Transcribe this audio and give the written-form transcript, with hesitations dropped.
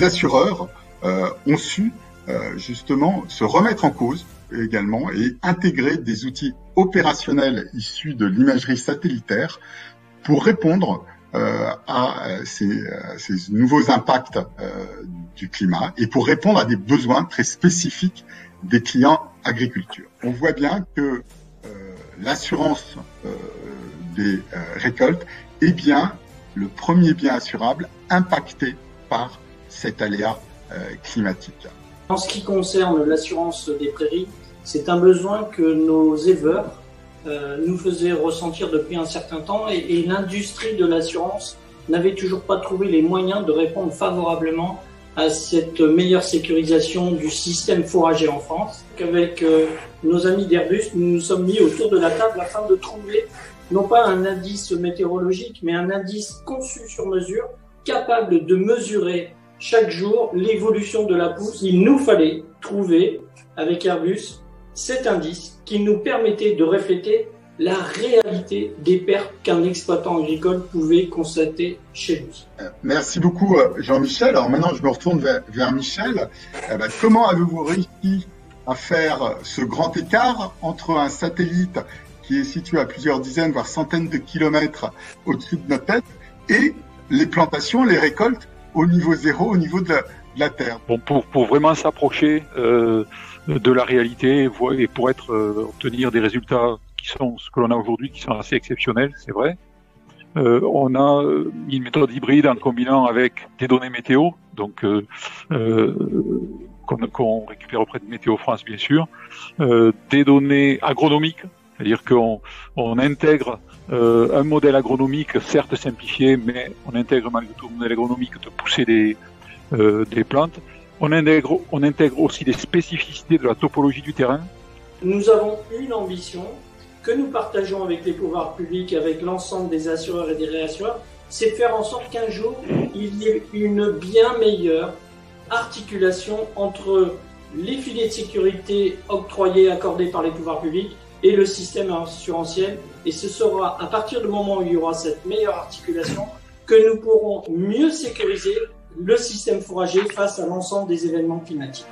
les assureurs ont su justement se remettre en cause également et intégrer des outils opérationnels issus de l'imagerie satellitaire pour répondre à ces nouveaux impacts du climat et pour répondre à des besoins très spécifiques des clients agriculture. On voit bien que l'assurance des récoltes est bien le premier bien assurable impacté par cet aléa climatique. En ce qui concerne l'assurance des prairies, c'est un besoin que nos éleveurs nous faisaient ressentir depuis un certain temps et l'industrie de l'assurance n'avait toujours pas trouvé les moyens de répondre favorablement à cette meilleure sécurisation du système fourrager en France. Avec nos amis d'Airbus, nous nous sommes mis autour de la table afin de trouver non pas un indice météorologique, mais un indice conçu sur mesure, capable de mesurer chaque jour l'évolution de la pousse. Il nous fallait trouver, avec Airbus, cet indice qui nous permettait de refléter la réalité des pertes qu'un exploitant agricole pouvait constater chez lui. Merci beaucoup Jean-Michel. Alors maintenant je me retourne vers Michel. Comment avez-vous réussi à faire ce grand écart entre un satellite qui est situé à plusieurs dizaines, voire centaines de kilomètres au-dessus de notre tête et les plantations, les récoltes au niveau zéro, au niveau de la terre? Bon, pour vraiment s'approcher de la réalité et pour obtenir des résultats qui sont ce que l'on a aujourd'hui, qui sont assez exceptionnels, c'est vrai. On a une méthode hybride en combinant avec des données météo, donc qu'on récupère auprès de Météo France bien sûr, des données agronomiques, c'est-à-dire qu'on intègre un modèle agronomique certes simplifié, mais on intègre malgré tout un modèle agronomique de pousser des plantes. On intègre aussi des spécificités de la topologie du terrain. Nous avons une ambition que nous partageons avec les pouvoirs publics, avec l'ensemble des assureurs et des réassureurs, c'est de faire en sorte qu'un jour, il y ait une bien meilleure articulation entre les filets de sécurité octroyés, accordés par les pouvoirs publics et le système assurantiel. Et ce sera à partir du moment où il y aura cette meilleure articulation que nous pourrons mieux sécuriser le système fourrager face à l'ensemble des événements climatiques.